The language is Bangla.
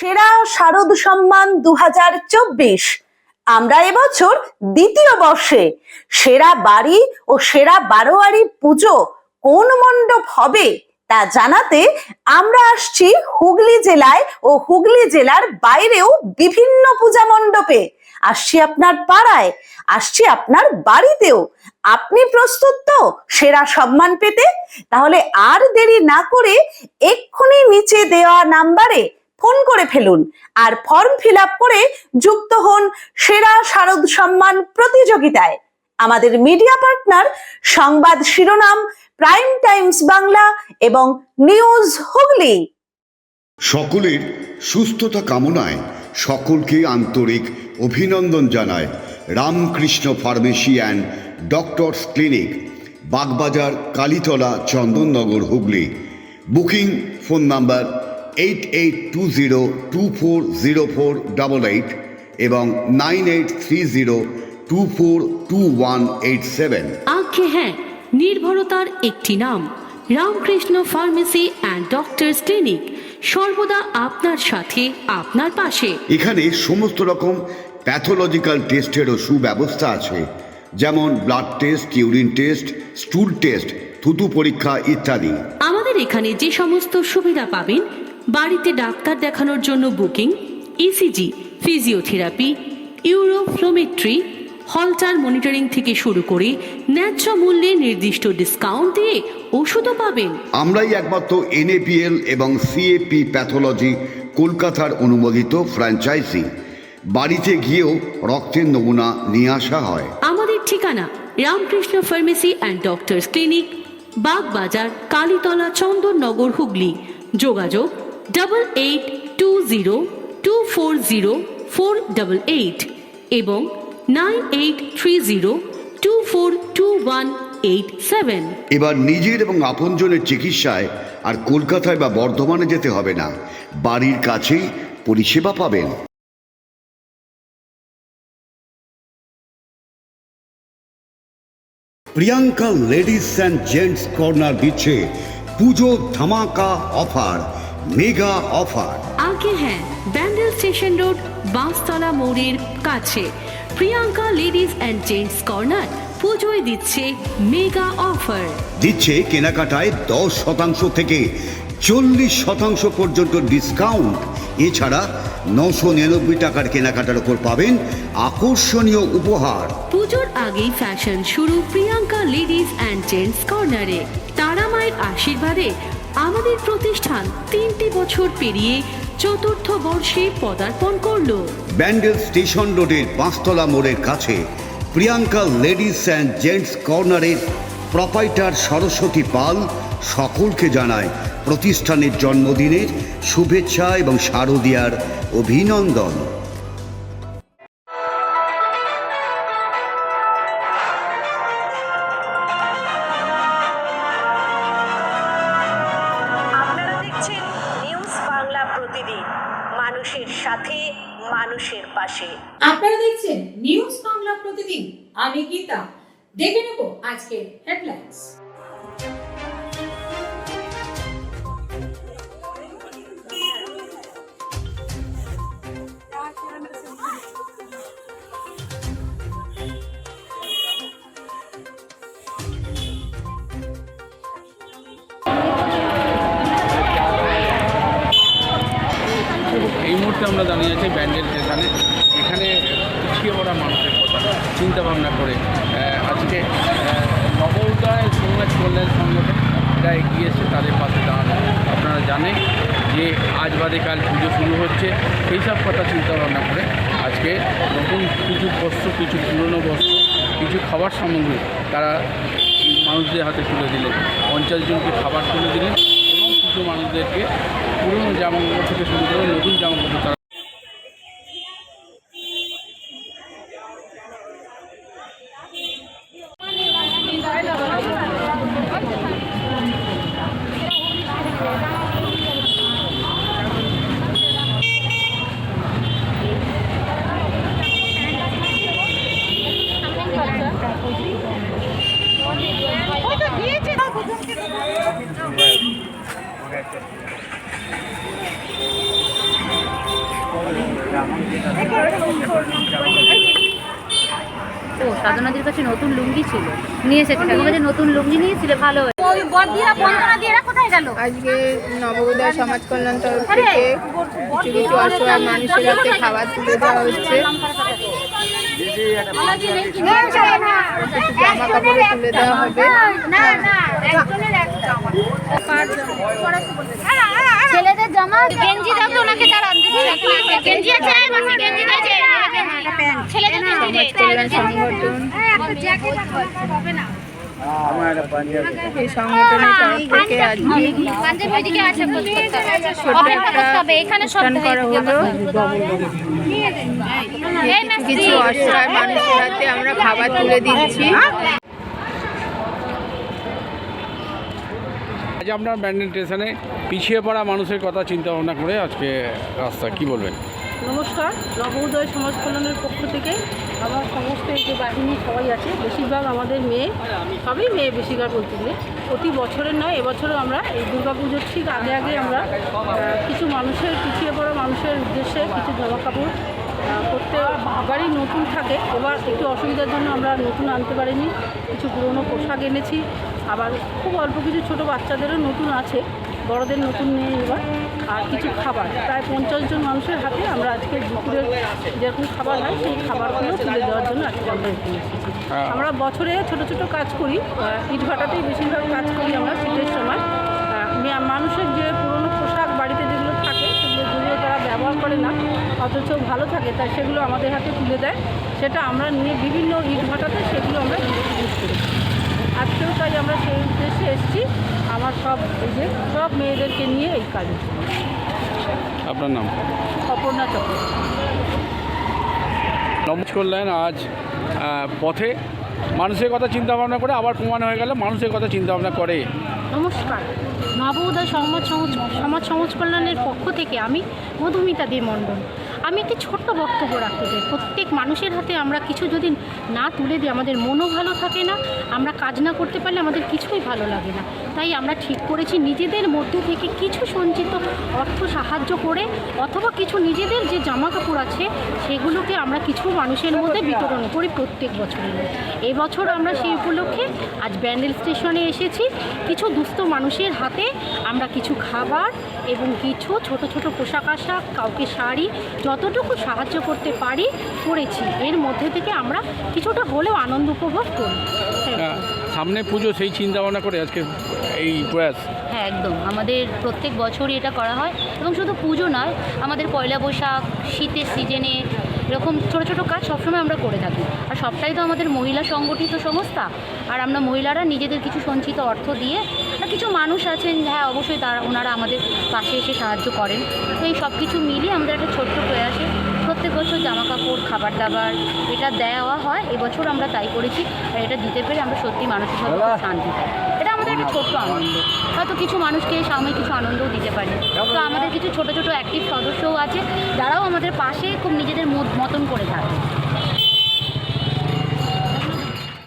সেরা শারদ সম্মান 2024। আমরা এবছর দ্বিতীয় বর্ষে সেরা বাড়ি ও সেরা বারোয়ারি পুজো কোন মণ্ডপ হবে তা জানাতে আমরা আসছি হুগলি জেলায় ও হুগলি জেলার বাইরেও বিভিন্ন পূজা মণ্ডপে। আসছি আপনার পাড়ায়, আসছি আপনার বাড়িতেও। আপনি প্রস্তুত তো সেরা সম্মান পেতে? তাহলে আর দেরি না করে এক্ষুনি নিচে দেওয়া নাম্বারে ফোন করে ফেলুন আর ফর্ম ফিল আপ করে যুক্ত হন সেরা শারদ সম্মান প্রতিযোগিতায়। আমাদের মিডিয়া পার্টনার সংবাদ শিরোনাম, প্রাইম টাইমস বাংলা এবং নিউজ হুগলি। সকলের সুস্থতা কামনায় সকলকে আন্তরিক অভিনন্দন জানায় Ramakrishna pharmacy and doctors clinic, Bagbazar, Kalitala, Chandannagar, Hooghly. Booking phone number 8820240488 এবং 9830242187। আজ্ঞে হ্যাঁ, নির্ভরতার একটি নাম Ramakrishna pharmacy and doctors clinic, সর্বদা আপনার সাথে, আপনার পাশে। এখানে সমস্ত রকম প্যাথোলজিক্যাল টেস্টেরও সুব্যবস্থা আছে, যেমন blood test, urine test, স্টুল test, থুতু পরীক্ষা ইত্যাদি। আমাদের এখানে যে সমস্ত সুবিধা পাবেন, বাড়িতে ডাক্তার দেখানোর জন্য booking, ECG, physiotherapy, uroflowmetry, Holter monitoring থেকে শুরু করে ন্যায্য মূল্যে নির্দিষ্ট ডিসকাউন্ট দিয়ে ওষুধও পাবেন। আমরাই একমাত্র NAPL এবং CAP প্যাথোলজি কলকাতার অনুমোদিত ফ্র্যাঞ্চাইজি। বাড়িতে গিয়েও রক্তের নমুনা নিয়ে আসা হয়। আমাদের ঠিকানা Ramakrishna pharmacy and doctors clinic, Bagbazar, Kalitala, Chandannagar, Hooghly. যোগাযোগ 8820240488 এবং 9830242187। এবার নিজের এবং আপনজনের চিকিৎসায় আর কলকাতায় বা বর্ধমানে যেতে হবে না, বাড়ির কাছেই পরিষেবা পাবেন। Priyanka ladies and gents corner দিচ্ছে পুজো ধামাকা অফার, মেগা অফার। আগে হ্যাঁ, ব্যান্ডেল স্টেশন রোড, বাঁশতলা মোড়ের কাছে Priyanka ladies and gents corner পুজোয় দিচ্ছে মেগা অফার। দিচ্ছে কেনাকাটায় 10% থেকে 40% পর্যন্ত ডিসকাউন্ট। এছাড়া 999 টাকার কেনাকাটার উপর পাবেন আকর্ষণীয় উপহার। পুজোর আগেই ফ্যাশন শুরু প্রিয়াঙ্কা লেডিস অ্যান্ড জেন্টস কর্নারে। তারা মায়ের আশীর্বাদে আমাদের প্রতিষ্ঠান 3টি বছর পেরিয়ে 4র্থ বর্ষে পদার্পণ করলো। ব্যান্ডেল স্টেশন রোডের পাঁচতলা মোড়ের কাছে প্রিয়াঙ্কা লেডিস অ্যান্ড জেন্টস কর্নারের প্রোপাইটার সরস্বতী পাল সকলকে জানায় প্রতিষ্ঠানের জন্মদিনের শুভেচ্ছা এবং শারদীয়ার অভিনন্দন। আপনারা দেখছেন নিউজ বাংলা প্রতিদিন, মানুষের সাথে, মানুষের পাশে। আপনারা দেখছেন নিউজ বাংলা প্রতিদিন, আমি গীতা। দেখে নেব আজকের হেডলাইন্স। এই মুহূর্তে আমরা দাঁড়িয়ে আছি ব্যান্ডেল স্টেশনে। এখানে পিছিয়ে পড়া মানুষের কথা চিন্তা ভাবনা করে আজকে নবোদয় সমাজ কল্যাণ সংগঠন এরা এগিয়ে এসে তাদের পাশে দাঁড়ানো। আপনারা জানেন যে আজ বাদে কাল পুজো শুরু হচ্ছে, সেই সব কথা চিন্তা ভাবনা করে আজকে নতুন কিছু বস্ত্র, কিছু পুরনো বস্ত্র, কিছু খাবার সামগ্রী তারা মানুষদের হাতে তুলে দিলেন। 50 জনকে খাবার তুলে দিলেন এবং কিছু মানুষদেরকে পুরনো জামাকাপড় থেকে শুরু করে নতুন জামাকাপড় তারা ও সাধনাদের কাছে নতুন লুঙ্গি ছিল, নিয়ে এসেছে। তোমার কাছে নতুন লুঙ্গি নিয়েছিলে, ভালো হয়েছে। ওই বড়দিরা বন্দনা দিয়ে এরা কোথায় গেল? আজকে নবগোদয় সমাজ কল্যাণ তরফ থেকে কিছু কিছু অসহায় মানুষের হাতে খাবার তুলে দেওয়া হচ্ছে, কিছু জামা কাপড় তুলে দেওয়া হবে। ছেলেদের জামা গেঞ্জি দাও তো ওনাকে, তার গেঞ্জি আছে, গেঞ্জি দিয়েছে ছেলেদের সমাজ কল্যাণ সংগঠন, এই সংগঠনের তরফ থেকে আজকে ছোট্ট একটা অনুষ্ঠান করা হলো। কিছু অসহায় মানুষের হাতে আমরা খাবার তুলে দিচ্ছি। আজ আপনার ব্যান্ডেল স্টেশনে পিছিয়ে পড়া মানুষের কথা চিন্তা ভাবনা করে আজকে রাস্তা, কি বলবেন? নমস্কার, নবোদয় সমাজ কল্যাণের পক্ষ থেকে আমার সমস্ত এই যে বাহিনী সবাই আছে, বেশিরভাগ আমাদের মেয়ে, সবই মেয়ে বেশিরভাগ বলতে গেলে। প্রতি বছরের নয়, এবছরও আমরা এই দুর্গাপুজোর ঠিক আগে আমরা কিছু মানুষের, পিছিয়ে পড়া মানুষের উদ্দেশ্যে কিছু জামা কাপড় প্রত্যেকবারই নতুন থাকে, এবার একটু অসুবিধার জন্য আমরা নতুন আনতে পারিনি, কিছু পুরনো পোশাক এনেছি, আবার খুব অল্প কিছু ছোটো বাচ্চাদেরও নতুন আছে, বড়দের নতুন নেই এবার। আর কিছু খাবার প্রায় 50 জন মানুষের হাতে আমরা আজকে দুপুরের যেরকম খাবার হয় সেই খাবারগুলো তুলে দেওয়ার জন্য আজকে আমরা এখানে এসেছি। আমরা বছরে ছোট ছোট কাজ করি, ইটভাটাতেই বেশিরভাগ কাজ করি আমরা শীতের সময়। মানুষের যে পুরনো পোশাক বাড়িতে যেগুলো থাকে, যেগুলো তারা ব্যবহার করে না অথচ ভালো থাকে, তাই সেগুলো আমাদের হাতে তুলে দেয়, সেটা আমরা নিয়ে বিভিন্ন ইটভাটাতে সেগুলো আমরা ইউজ করি। আজকেও তাই আমরা সেই উদ্দেশ্যে এসেছি, আমার সব এই যে সব মেয়েদেরকে নিয়ে এই কাজে। আপনার নাম? অপর্ণা চক্র। সমাজ কল্যাণ আজ পথে মানুষের কথা চিন্তা ভাবনা করে আবার প্রমাণ হয়ে গেল মানুষের কথা চিন্তা ভাবনা করে। নমস্কার, নবোদয় সমাজ কল্যাণের পক্ষ থেকে আমি মধুমিতা দে মণ্ডল। আমি একটি ছোট্ট বক্তব্য রাখতে চাই। প্রত্যেক মানুষের হাতে আমরা কিছু যদি না তুলে দিই, আমাদের মনও ভালো থাকে না, আমরা কাজ না করতে পারলে আমাদের কিছুই ভালো লাগে না। তাই আমরা ঠিক করেছি নিজেদের মধ্যে থেকে কিছু সঞ্চিত অর্থ সাহায্য করে, অথবা কিছু নিজেদের যে জামা কাপড় আছে সেগুলোকে আমরা কিছু মানুষের মধ্যে বিতরণ করি প্রত্যেক বছরের। এবছর আমরা সেই উপলক্ষে আজ ব্যান্ডেল স্টেশনে এসেছি। কিছু দুস্থ মানুষের হাতে আমরা কিছু খাবার এবং কিছু ছোট ছোট পোশাক আশাক, কাউকে শাড়ি, যতটুকু সাহায্য করতে পারি করেছি। এর মধ্যে থেকে আমরা কিছুটা হলেও আনন্দ উপভোগ করি। সামনে পুজো, সেই চিন্তা ভাবনা করে আজকে এই প্রয়াস। হ্যাঁ, একদম আমাদের প্রত্যেক বছরই এটা করা হয়, এবং শুধু পুজো নয়, আমাদের পয়লা বৈশাখ, শীতের সিজনে এরকম ছোটো ছোটো কাজ সবসময় আমরা করে থাকি। আর সবটাই তো আমাদের মহিলা সংগঠিত সংস্থা, আর আমরা মহিলারা নিজেদের কিছু সঞ্চিত অর্থ দিয়ে, আর কিছু মানুষ আছেন, হ্যাঁ অবশ্যই ওনারা আমাদের পাশে এসে সাহায্য করেন। তো এই সব কিছু মিলিয়ে আমাদের একটা ছোট্ট প্রয়াসে প্রত্যেক বছর জামা কাপড়, খাবার দাবার এটা দেওয়া হয়। এবছর আমরা তাই করেছি, আর এটা দিতে পেরে আমরা সত্যি মানসিকভাবে খুব শান্তি পাই। এটা আমাদের একটা ছোট্ট আনন্দ, হয়তো কিছু মানুষকে সাময়িক কিছু আনন্দও দিতে পারি। তো আমাদের কিছু ছোটো ছোটো অ্যাক্টিভ সদস্যও আছে, যারাও আমাদের পাশে খুব নিজেদের মতন করে থাকে।